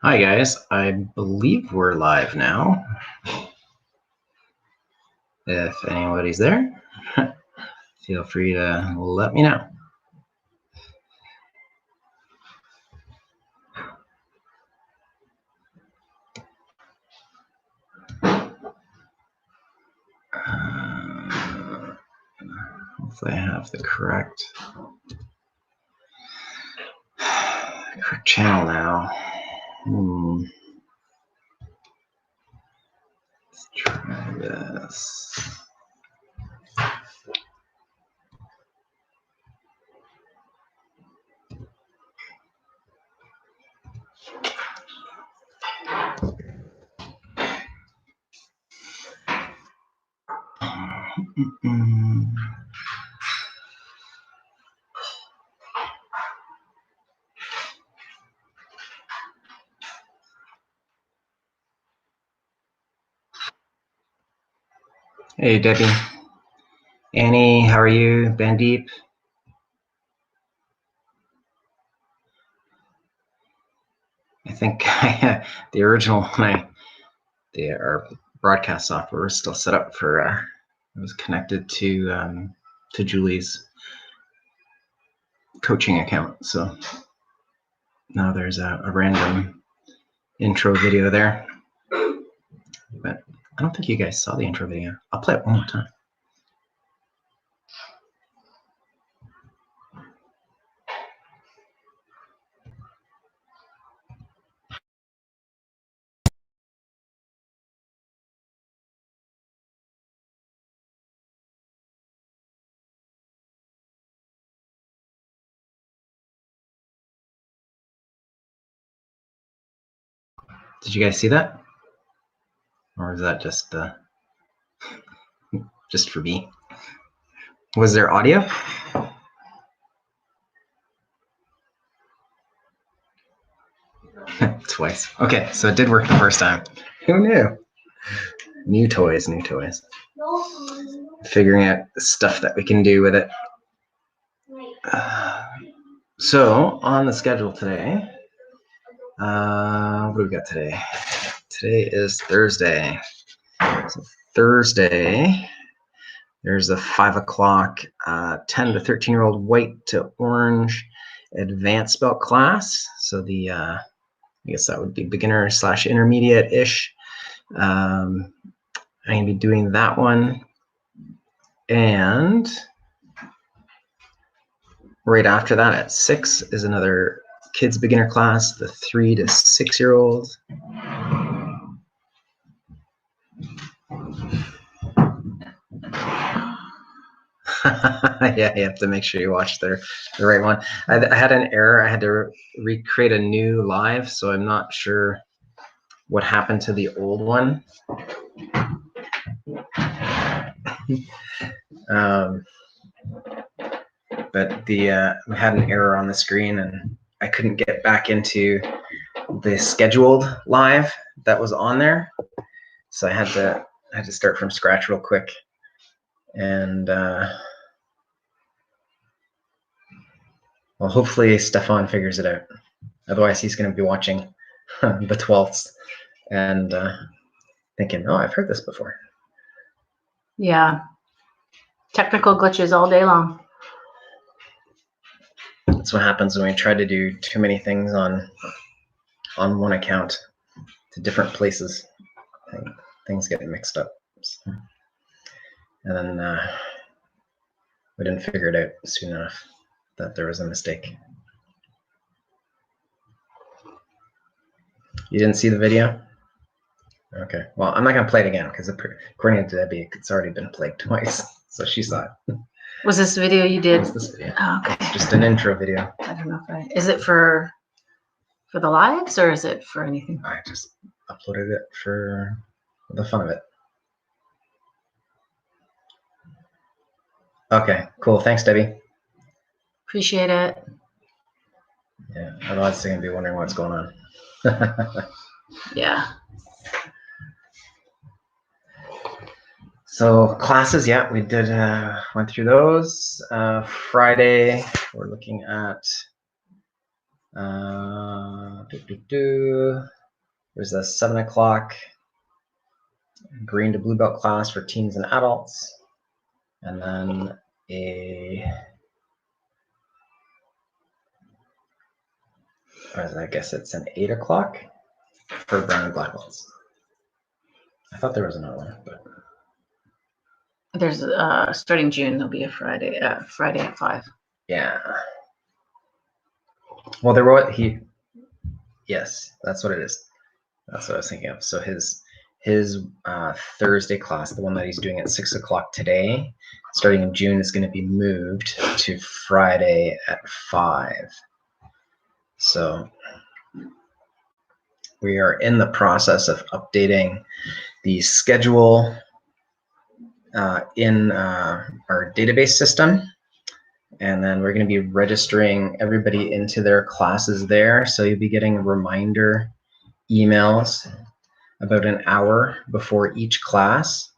Hi guys, I believe we're live now. If anybody's there, feel free to let me know. Hopefully I have the correct channel now. Let's try this. Hey Debbie, Annie, how are you? Bandeep? I think the original one, our broadcast software was still set up for. It was connected to Julie's coaching account, so now there's a random intro video there. But I don't think you guys saw the intro video. I'll play it one more time. Did you guys see that? Or is that just for me? Was there audio? Twice. Okay, so it did work the first time. Who knew? New toys. Figuring out stuff that we can do with it. So on the schedule today, what do we got today? Today is Thursday. So Thursday, there's a 5 o'clock 10 to 13-year-old white to orange advanced belt class. So the I guess that would be beginner / intermediate-ish. I'm going to be doing that one. And right after that at 6 is another kids beginner class, the 3 to 6-year-old. Yeah, you have to make sure you watch the right one. I had an error. I had to recreate a new live, so I'm not sure what happened to the old one. But we had an error on the screen, and I couldn't get back into the scheduled live that was on there, so I had to start from scratch real quick. And well, hopefully Stefan figures it out. Otherwise, he's going to be watching the 12th and thinking, "Oh, I've heard this before." Yeah, technical glitches all day long. That's what happens when we try to do too many things on one account to different places. Things get mixed up. So, and then we didn't figure it out soon enough that there was a mistake. You didn't see the video? Okay. Well, I'm not going to play it again because according to Debbie, it's already been played twice. So she saw it. Was this video you did? It was this video. Oh, okay. It's just an intro video. I don't know if is it for the lives or is it for anything? I just uploaded it for the fun of it. Okay, cool. Thanks, Debbie. Appreciate it. Yeah, otherwise they're going to be wondering what's going on. Yeah. So classes, yeah, we did went through those. Friday, we're looking at There's a 7 o'clock green to blue belt class for teens and adults. And then I guess it's an 8 o'clock for brown and black belts. I thought there was another one, but There's starting June, there'll be a Friday at 5. yeah. Well, there were yes, that's what it is. That's what I was thinking of. So his Thursday class, the one that he's doing at 6 o'clock today, starting in June, is going to be moved to Friday at 5. So we are in the process of updating the schedule in our database system. And then we're going to be registering everybody into their classes there. So you'll be getting reminder emails about an hour before each class.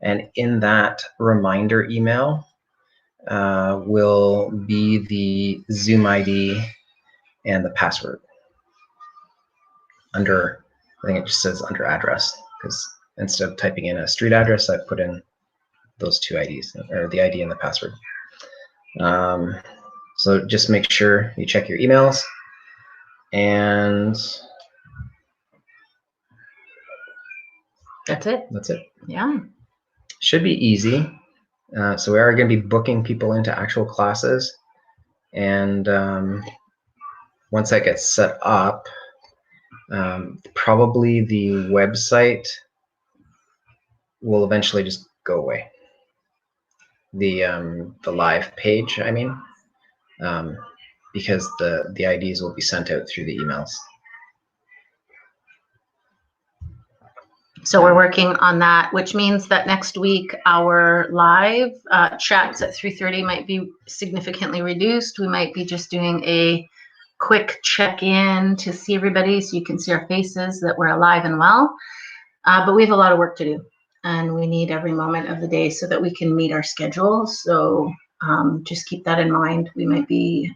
And in that reminder email will be the Zoom ID and the password under, I think it just says under address, because instead of typing in a street address, I put in those two IDs, or the ID and the password. So just make sure you check your emails, and That's it. that's it. Yeah. Should be easy. So we are going to be booking people into actual classes, and once that gets set up, probably the website will eventually just go away. The live page, I mean, because the IDs will be sent out through the emails. So we're working on that, which means that next week our live chats at 3:30 might be significantly reduced. We might be just doing a quick check-in to see everybody so you can see our faces, that we're alive and well. But we have a lot of work to do, and we need every moment of the day so that we can meet our schedule. So just keep that in mind. We might be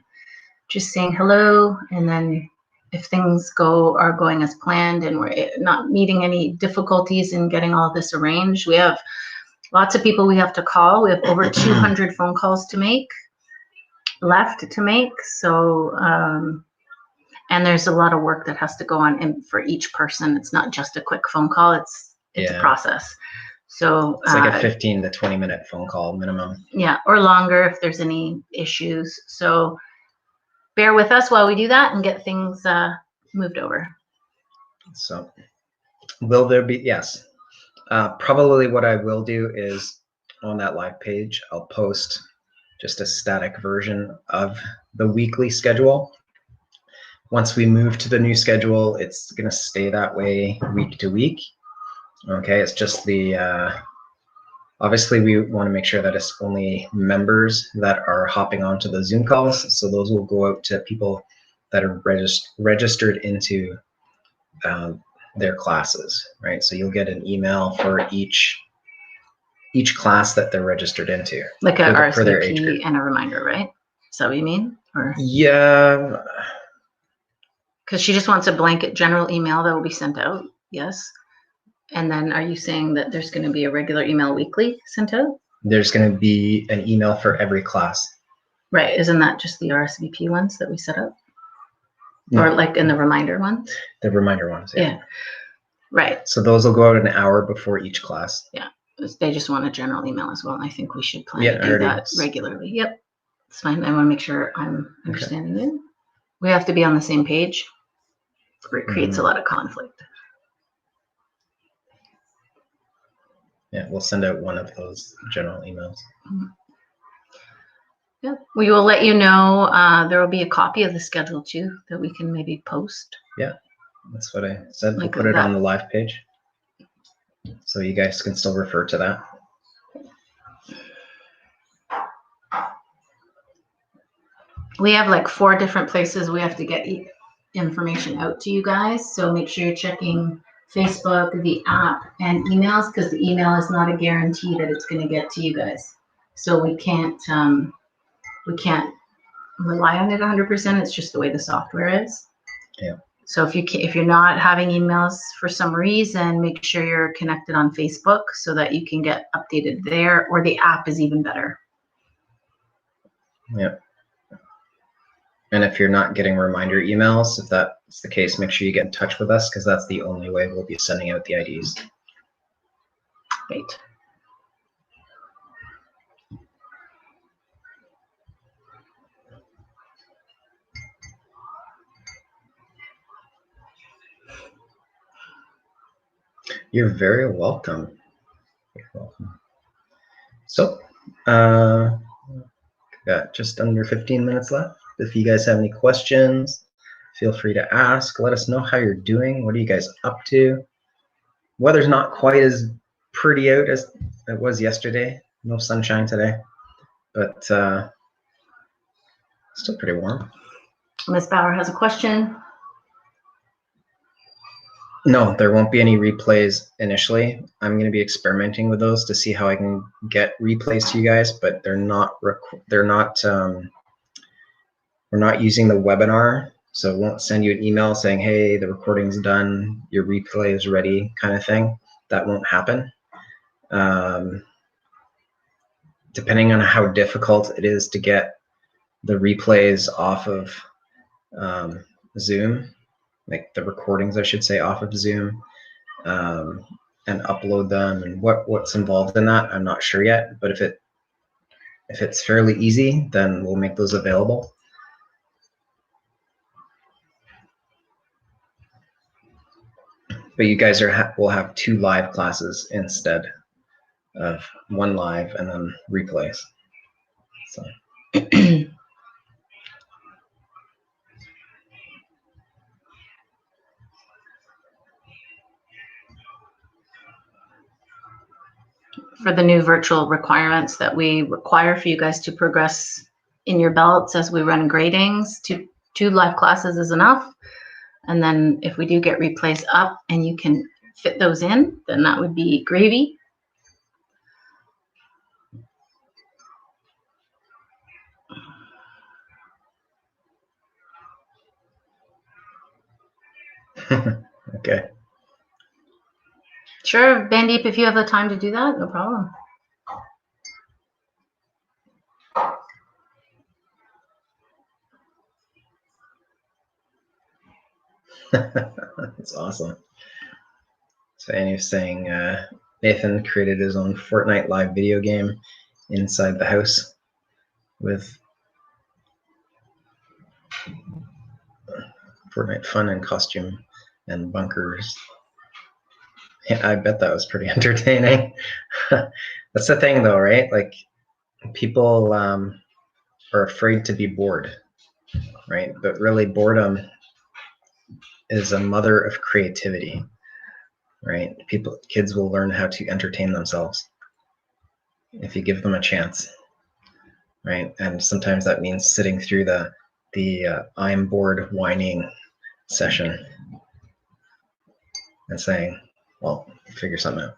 just saying hello, and then if things are going as planned and we're not meeting any difficulties in getting all this arranged, we have lots of people we have to call. We have over 200 phone calls to make, left to make. So, and there's a lot of work that has to go on for each person. It's not just a quick phone call. It's a process. So it's like a 15 to 20 minute phone call minimum. Yeah, or longer if there's any issues. So bear with us while we do that and get things moved over. So will there be, yes. Probably what I will do is on that live page, I'll post just a static version of the weekly schedule. Once we move to the new schedule, it's going to stay that way week to week. Okay, it's just obviously we want to make sure that it's only members that are hopping onto the Zoom calls. So those will go out to people that are registered into their classes, right? So you'll get an email for each class that they're registered into. Like a RSVP and a reminder, right? Is that what you mean? Or yeah. Because she just wants a blanket general email that will be sent out, yes. And then are you saying that there's going to be a regular email weekly sent out? There's going to be an email for every class. Right. Isn't that just the RSVP ones that we set up? No. Or like in the reminder ones? The reminder ones, yeah. Right. So those will go out an hour before each class. Yeah. They just want a general email as well. And I think we should plan to do that regularly. Yep. It's fine. I want to make sure I'm understanding it. We have to be on the same page. It creates a lot of conflict. Yeah, we'll send out one of those general emails. Yeah, we will let you know. There will be a copy of the schedule too that we can maybe post. Yeah, that's what I said. We'll put it on the live page, so you guys can still refer to that. We have like 4 different places we have to get information out to you guys. So make sure you're checking Facebook, the app, and emails, because the email is not a guarantee that it's going to get to you guys. So we can't rely on it 100%. It's just the way the software is. Yeah. So if you're not having emails for some reason, make sure you're connected on Facebook so that you can get updated there, or the app is even better. Yep. And if you're not getting reminder emails, if that's the case, make sure you get in touch with us, because that's the only way we'll be sending out the IDs. Right. You're very welcome. You're welcome. So, got just under 15 minutes left. If you guys have any questions, feel free to ask. Let us know how you're doing. What are you guys up to? Weather's not quite as pretty out as it was yesterday. No sunshine today, but still pretty warm. Ms. Bauer has a question. No, there won't be any replays initially. I'm going to be experimenting with those to see how I can get replays to you guys, but we're not using the webinar, so it won't send you an email saying, hey, the recording's done, your replay is ready, kind of thing. That won't happen. Depending on how difficult it is to get the replays off of Zoom, like the recordings, I should say, off of Zoom, and upload them, and what's involved in that, I'm not sure yet. But if it's fairly easy, then we'll make those available. But you guys will have 2 live classes instead of 1 live and then replays. So. For the new virtual requirements that we require for you guys to progress in your belts as we run gradings, 2 live classes is enough. And then if we do get replays up and you can fit those in, then that would be gravy. Okay. Sure, Bandeep, if you have the time to do that, no problem. That's awesome. So Annie's saying Nathan created his own Fortnite live video game inside the house with Fortnite fun and costume and bunkers. Yeah, I bet that was pretty entertaining. That's the thing though, right? Like, people are afraid to be bored, right? But really, boredom is a mother of creativity, right? Kids will learn how to entertain themselves if you give them a chance, right? And sometimes that means sitting through the I'm bored whining session and saying, well, figure something out.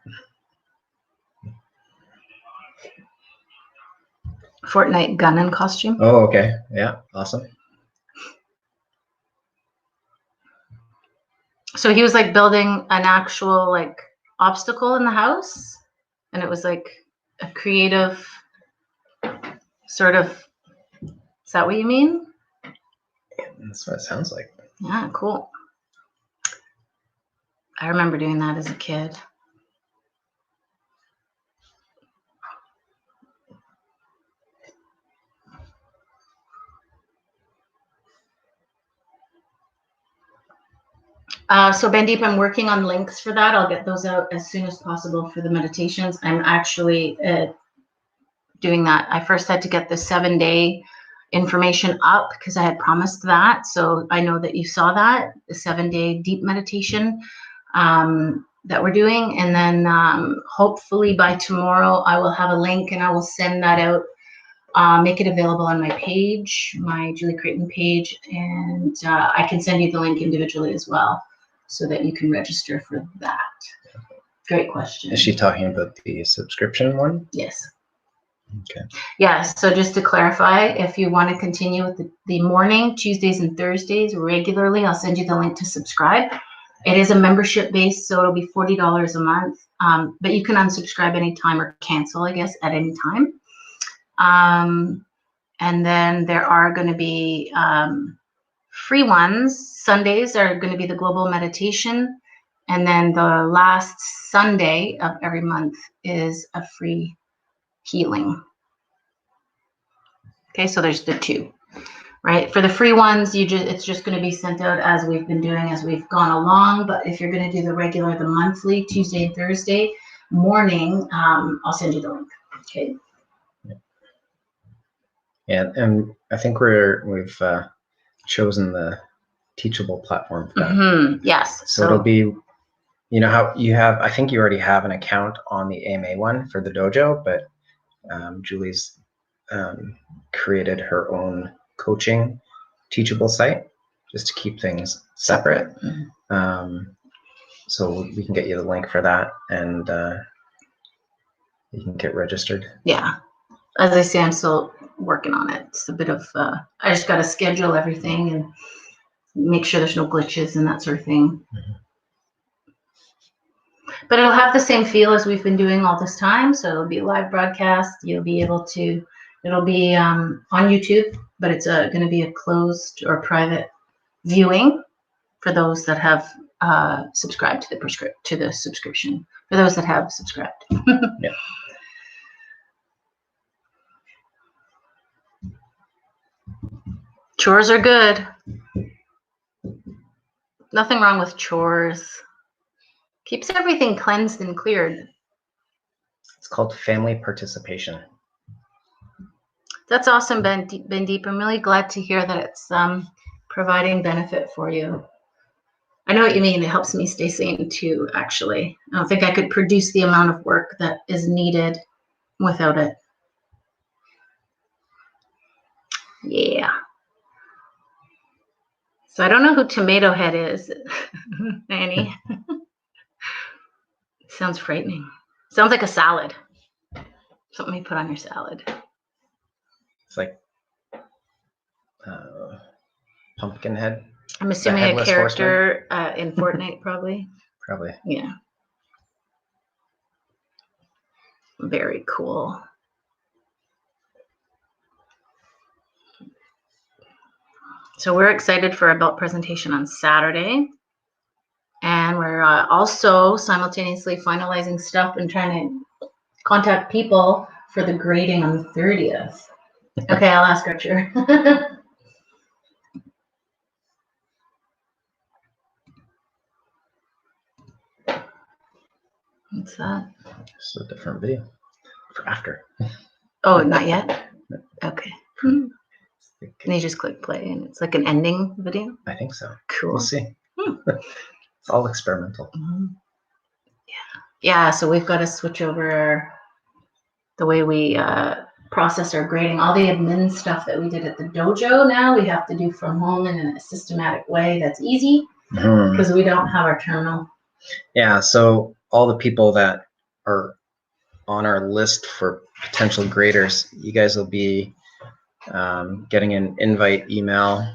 Fortnite gun and costume. Oh, okay. Yeah, awesome. So he was like building an actual like obstacle in the house, and it was like a creative sort of, is that what you mean? That's what it sounds like. Yeah, cool. I remember doing that as a kid. So Bandeep, I'm working on links for that. I'll get those out as soon as possible for the meditations. I'm actually doing that. I first had to get the 7-day information up because I had promised that. So I know that you saw that, the 7-day deep meditation that we're doing. And then hopefully by tomorrow, I will have a link and I will send that out, make it available on my page, my Julie Creighton page. And I can send you the link individually as well so that you can register for that. Great question. Is she talking about the subscription one? Yes. Okay. Yeah, so just to clarify, if you want to continue with the morning, Tuesdays and Thursdays regularly, I'll send you the link to subscribe. It is a membership based, so it'll be $40 a month. But you can unsubscribe anytime or cancel, I guess, at any time. And then there are going to be free ones. Sundays are going to be the global meditation. And then the last Sunday of every month is a free healing. Okay, so there's the two, right? For the free ones, it's just going to be sent out as we've been doing as we've gone along. But if you're going to do the monthly, Tuesday and Thursday morning, I'll send you the link. Okay. Yeah, and I think we've chosen the Teachable platform for that. Mm-hmm. Yes. So it'll be, you know how you have, I think you already have an account on the AMA one for the dojo, but Julie's created her own coaching Teachable site just to keep things separate. So we can get you the link for that, and you can get registered. Yeah. As I say, I'm still working on it. It's a bit of, I just got to schedule everything and make sure there's no glitches and that sort of thing. But it'll have the same feel as we've been doing all this time. So it'll be a live broadcast. You'll be able to, it'll be on YouTube, but it's going to be a closed or private viewing for those that have subscribed to the subscription. For those that have subscribed. Yeah. Chores are good. Nothing wrong with chores. Keeps everything cleansed and cleared. It's called family participation. That's awesome, Bendeep. I'm really glad to hear that it's providing benefit for you. I know what you mean. It helps me stay sane too, actually. I don't think I could produce the amount of work that is needed without it. Yeah. So I don't know who Tomato Head is, Annie. Sounds frightening. Sounds like a salad. Something you put on your salad. It's like Pumpkinhead. I'm assuming a character in Fortnite, probably. Probably. Yeah. Very cool. So we're excited for our belt presentation on Saturday. And we're also simultaneously finalizing stuff and trying to contact people for the grading on the 30th. Okay, I'll ask Archer. What's that? It's a different video for after. Oh, not yet? Okay. Can you just click play and it's like an ending video? I think so. Cool. We'll see. It's all experimental. Yeah, so we've got to switch over the way we process our grading. All the admin stuff that we did at the dojo now we have to do from home in a systematic way that's easy because we don't have our terminal. Yeah, so all the people that are on our list for potential graders, you guys will be getting an invite email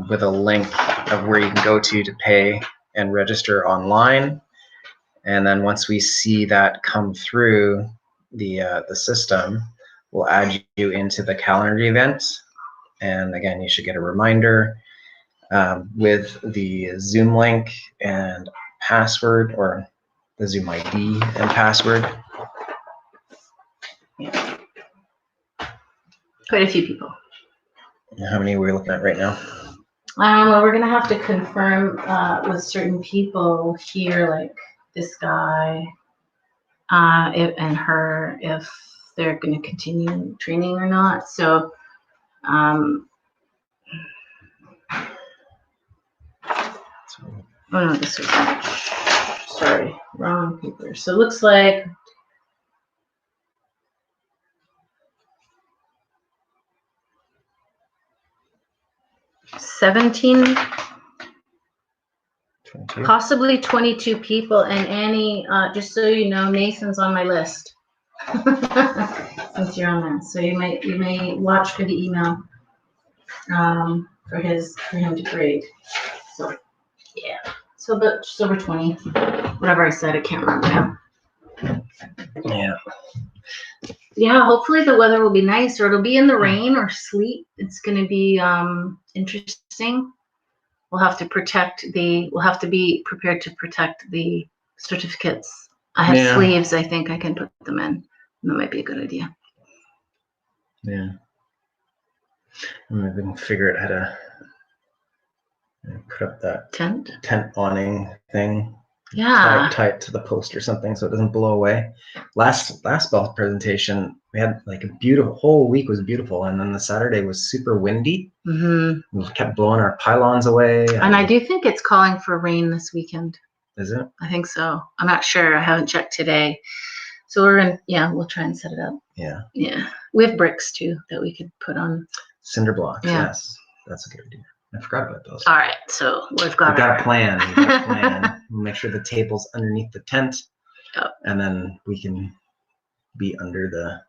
with a link of where you can go to pay and register online. And then once we see that come through the system, we'll add you into the calendar event. And again, you should get a reminder with the Zoom link and password, or the Zoom ID and password. Yeah. Quite a few people. How many are we looking at right now? Well, we're going to have to confirm with certain people here, like this guy and her, if they're going to continue training or not. So, oh no, this was, sorry, wrong paper. So it looks like 17, 22. possibly 22 people. And Annie, just so you know, Nathan's on my list. Since you're on there, so you may watch for the email for him to grade. So yeah, so about just over 20, whatever I said, I can't remember now. Yeah. Yeah, hopefully the weather will be nice, or it'll be in the rain or sleet. It's going to be interesting. We'll have to be prepared to protect the certificates. I have sleeves. I think I can put them in. That might be a good idea. Yeah. Maybe we can figure out how to put up that tent awning thing. Yeah. Tie it to the post or something so it doesn't blow away. Last ball presentation, we had like a beautiful whole week was beautiful, and then the Saturday was super windy. Mm-hmm. We kept blowing our pylons away. And I do think it's calling for rain this weekend. Is it? I think so. I'm not sure. I haven't checked today. So we'll try and set it up. Yeah. Yeah. We have bricks too that we could put on. Cinder blocks. Yeah. Yes. That's a good idea. I forgot about those. All right. So we've got a plan. We've got a plan. We'll make sure the table's underneath the tent. Yep. And then we can be under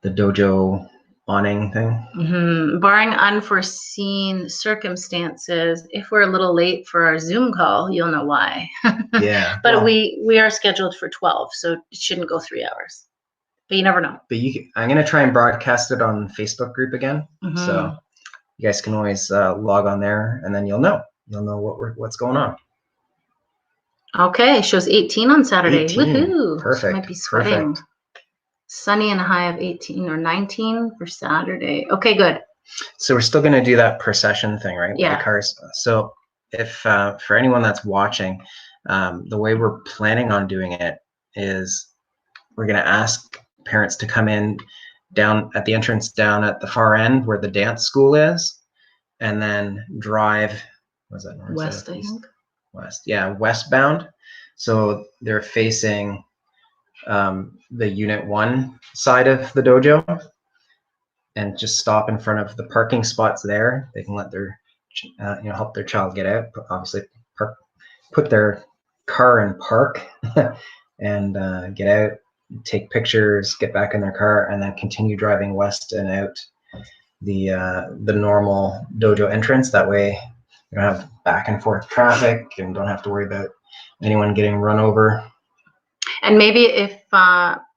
the dojo awning thing. Mm-hmm. Barring unforeseen circumstances, if we're a little late for our Zoom call, you'll know why. Yeah. But we are scheduled for 12, so it shouldn't go 3 hours. But you never know. But I'm going to try and broadcast it on Facebook group again. Mm-hmm. So you guys can always log on there, and then you'll know what's going on. Okay, shows 18 on Saturday. 18. Woohoo! Perfect. So might be sweating. Perfect. Sunny and a high of 18 or 19 for Saturday. Okay, good. So we're still going to do that procession thing, right? Yeah. With the cars. So if for anyone that's watching, the way we're planning on doing it is we're going to ask parents to come in down at the entrance down at the far end where the dance school is, and then drive. What's that? North, west, south, I think. West. Yeah, westbound. So they're facing the Unit 1 side of the dojo, and just stop in front of the parking spots there. They can let their help their child get out. Obviously, put their car in park and get out, take pictures, get back in their car, and then continue driving west and out the normal dojo entrance. That way you don't have back and forth traffic and don't have to worry about anyone getting run over. And maybe if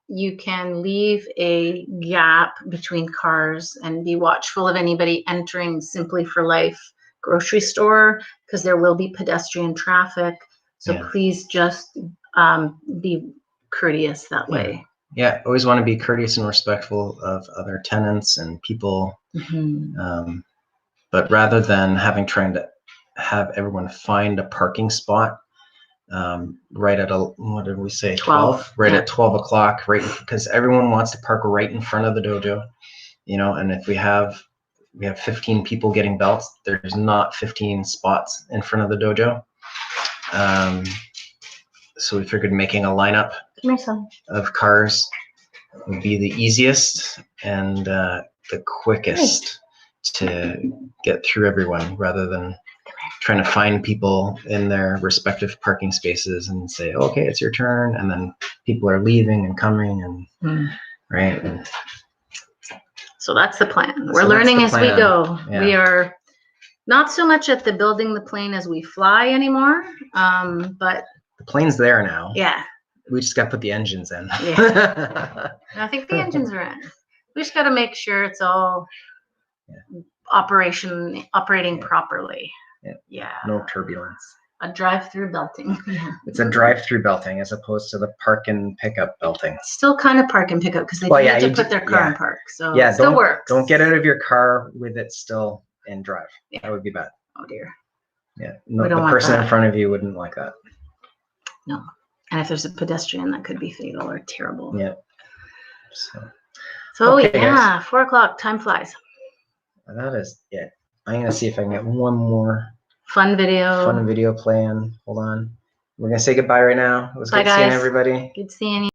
you can leave a gap between cars and be watchful of anybody entering Simply for Life grocery store, because there will be pedestrian traffic. So please just be courteous that way. Yeah, always want to be courteous and respectful of other tenants and people. Mm-hmm. But rather than trying to have everyone find a parking spot right at what did we say? 12. Right at 12 o'clock, right? Because everyone wants to park right in front of the dojo, and if we have 15 people getting belts, there's not 15 spots in front of the dojo. So we figured making a lineup of cars would be the easiest and the quickest to get through everyone, rather than trying to find people in their respective parking spaces and say, okay, it's your turn, and then people are leaving and coming and right. And so that's the plan. We're learning as we go. Yeah. We are not so much at the building the plane as we fly anymore, but the plane's there now. Yeah. We just got to put the engines in. Yeah. I think the engines are in. We just got to make sure it's all operating properly. Yeah. No turbulence. A drive-through belting. It's a drive-through belting as opposed to the park and pickup belting. Still kind of park and pickup because they need to put their car in park. So it still works. Don't get out of your car with it still in drive. Yeah. That would be bad. Oh dear. Yeah. No, the person in front of you wouldn't like that. No. And if there's a pedestrian, that could be fatal or terrible. Yeah. So okay, yeah, guys. 4 o'clock. Time flies. That is it. I'm gonna see if I can get one more fun video playing. Hold on. We're gonna say goodbye right now. It was good seeing everybody. Good seeing you.